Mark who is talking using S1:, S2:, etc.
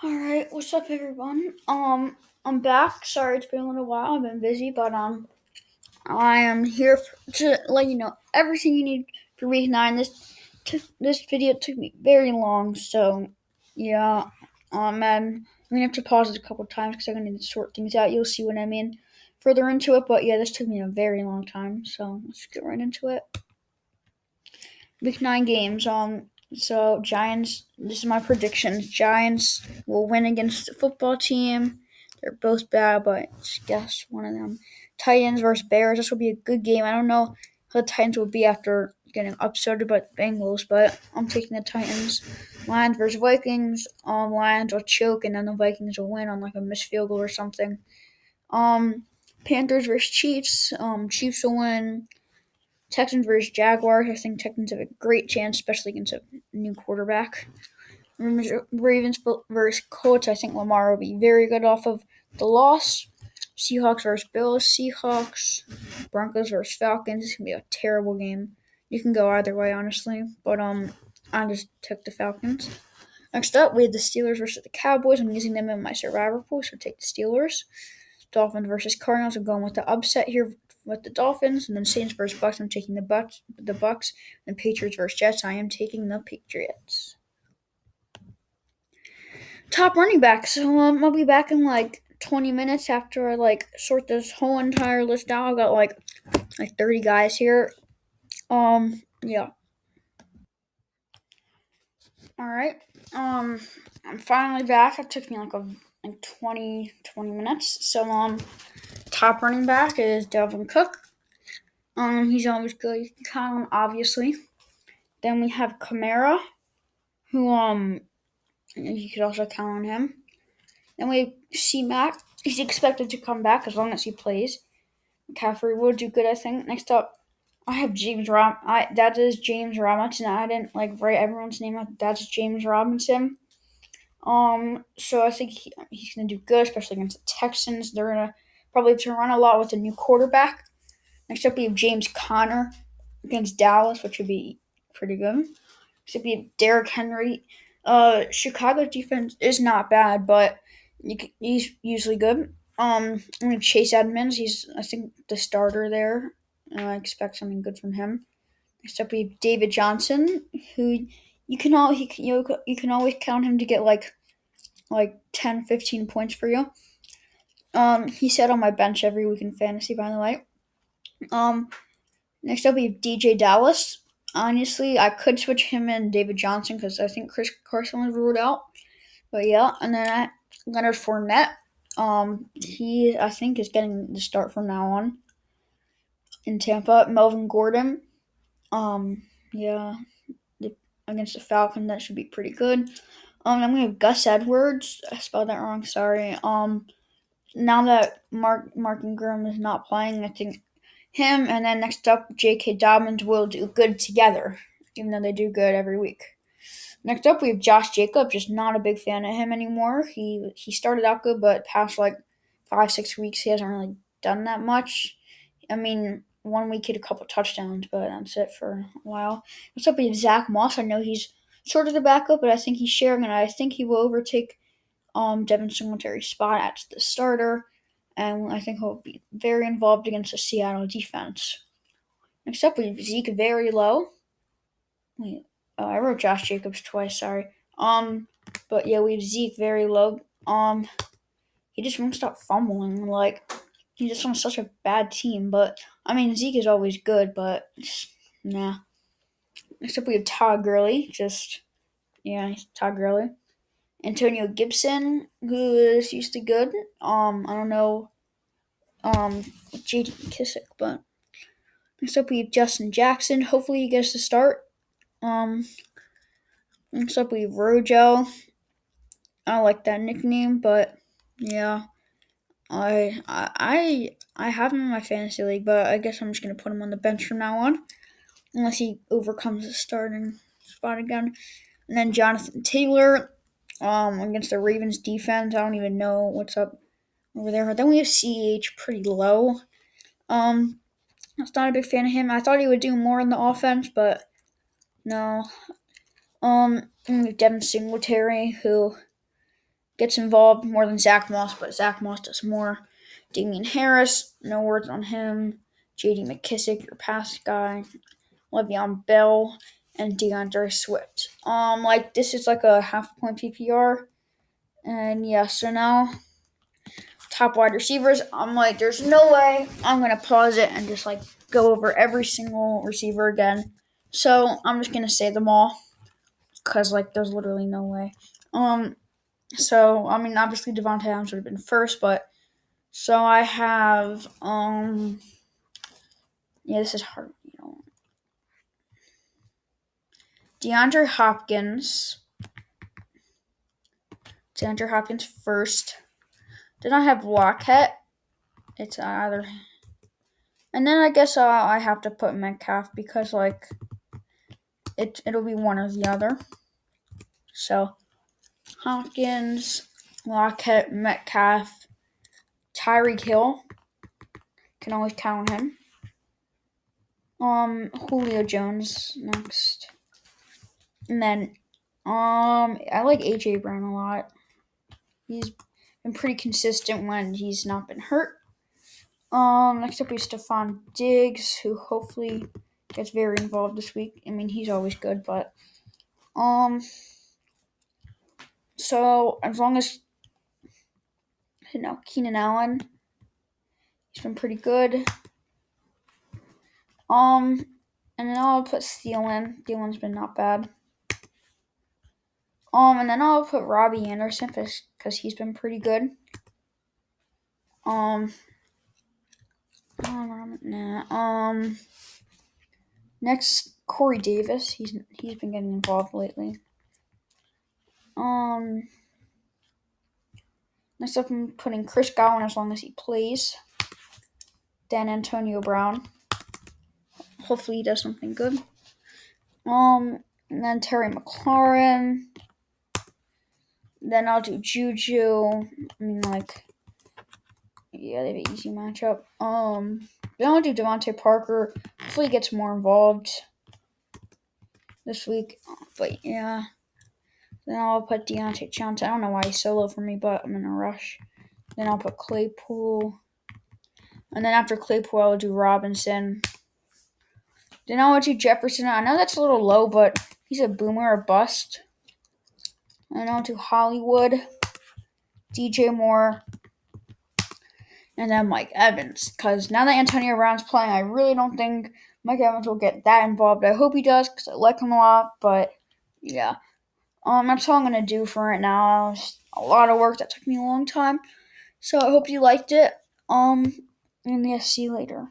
S1: All right, what's up, everyone? I'm back. Sorry, it's been a little while. I've been busy, but I am here to let you know everything you need for week nine. This video took me very long, so yeah. And I'm gonna have to pause it a couple times because I'm gonna need to sort things out. You'll see what I mean further into it, but yeah, this took me a very long time. So let's get right into it. Week nine games. So Giants. This is my predictions. Giants will win against the football team. They're both bad, but just guess one of them. Titans versus Bears. This will be a good game. I don't know how the Titans will be after getting upset by the Bengals, but I'm taking the Titans. Lions versus Vikings. Lions will choke, and then the Vikings will win on like a missed field goal or something. Um, Panthers versus Chiefs. Chiefs will win. Texans versus Jaguars. I think Texans have a great chance, especially against a new quarterback. Ravens versus Colts. I think Lamar will be very good off of the loss. Seahawks versus Bills. Seahawks. Broncos versus Falcons. It's gonna be a terrible game. You can go either way, honestly, but I just took the Falcons. Next up, we have the Steelers versus the Cowboys. I'm using them in my survivor pool, so take the Steelers. Dolphins versus Cardinals. I'm going with the upset here with the Dolphins, and then Saints versus Bucks. I'm taking the Bucks, and Patriots versus Jets. I am taking the Patriots. Top running back. So I'll be back in like 20 minutes after I like sort this whole entire list out. I've got like 30 guys here. Yeah. All right. I'm finally back. It took me like 20 minutes. So top running back is Delvin Cook. He's always good. You can count on him, obviously. Then we have Kamara, who you could also count on him. Then we have C Mac. He's expected to come back as long as he plays. McCaffrey will do good, I think. Next up, I have James that is James Robinson. I didn't like write everyone's name out. That's James Robinson. So I think he's gonna do good, especially against the Texans. They're gonna probably have to run a lot with a new quarterback. Next up, we have James Conner against Dallas, which would be pretty good. Next up, we have Derrick Henry. Chicago's defense is not bad, but he's usually good. I mean Chase Edmonds. He's I think the starter there. I expect something good from him. Next up, we have David Johnson, who you can always count him to get like 10, 15 points for you. He sat on my bench every week in fantasy, by the way. Um, Next up, we have DJ Dallas. Honestly, I could switch him and David Johnson because I think Chris Carson was ruled out. But yeah, and then Leonard Fournette. He I think is getting the start from now on in Tampa. Melvin Gordon. Yeah, against the Falcons, that should be pretty good. Then we have Gus Edwards. I spelled that wrong. Sorry. Now that Mark Ingram is not playing, I think him and then next up J.K. Dobbins will do good together, even though they do good every week. Next up we have Josh Jacobs. Just not a big fan of him anymore. He started out good, but past like 5-6 weeks he hasn't really done that much. I mean, one week he had a couple touchdowns, but that's it for a while. Next up we have Zach Moss. I know he's sort of the backup, but I think he's sharing, and I think he will overtake Devin Singletary's spot as the starter, and I think he'll be very involved against the Seattle defense. Next up, we have Zeke very low. Wait, I wrote Josh Jacobs twice. Sorry. But yeah, we have Zeke very low. He just won't stop fumbling. Like he's just on such a bad team. But I mean, Zeke is always good, but nah. Next up, we have Todd Gurley. He's Todd Gurley. Antonio Gibson, who is used to good. I don't know J.D. Kissick, but next up we have Justin Jackson. Hopefully he gets to start. Um, Next up we have Rojo. I like that nickname, but yeah, I have him in my fantasy league, but I guess I'm just gonna put him on the bench from now on, unless he overcomes the starting spot again. And then Jonathan Taylor, against the Ravens defense. I don't even know what's up over there. Then we have CH pretty low. I was not a big fan of him. I thought he would do more in the offense, but no. We have Devin Singletary, who gets involved more than Zach Moss, but Zach Moss does more. Damian Harris, no words on him. J.D. McKissic, your pass guy. Le'Veon Bell, and DeAndre Swift. This is like a half point PPR. And yeah, so now top wide receivers. I'm like, there's no way I'm gonna pause it and just like go over every single receiver again. So I'm just gonna say them all because like there's literally no way. So I mean, obviously Devontae Adams would have been first, but so I have yeah, this is hard. DeAndre Hopkins. DeAndre Hopkins first. Then I have Lockett. It's either, and then I guess I have to put Metcalf because like it'll be one or the other. So Hopkins, Lockett, Metcalf, Tyreek Hill. Can always count on him. Julio Jones next, and then I like AJ Brown a lot. He's been pretty consistent when he's not been hurt. Next up we have Stephon Diggs, who hopefully gets very involved this week. I mean, he's always good, but so as long as Keenan Allen, he's been pretty good. And then I'll put Thielen. Thielen's been not bad. And then I'll put Robbie Anderson because he's been pretty good. Next, Corey Davis. He's been getting involved lately. Next up, I'm putting Chris Godwin as long as he plays. Then Antonio Brown. Hopefully he does something good. And then Terry McLaurin. Then I'll do Juju. I mean, yeah, they have an easy matchup. Then I'll do Devontae Parker. Hopefully he gets more involved this week. But yeah. Then I'll put Deontay Johnson. I don't know why he's so low for me, but I'm in a rush. Then I'll put Claypool. And then after Claypool, I'll do Robinson. Then I'll do Jefferson. I know that's a little low, but he's a boomer or bust. And I'll do Hollywood, DJ Moore, and then Mike Evans. Because now that Antonio Brown's playing, I really don't think Mike Evans will get that involved. I hope he does because I like him a lot. But yeah, that's all I'm gonna do for right now. It's a lot of work that took me a long time. So I hope you liked it. And yeah, see you later.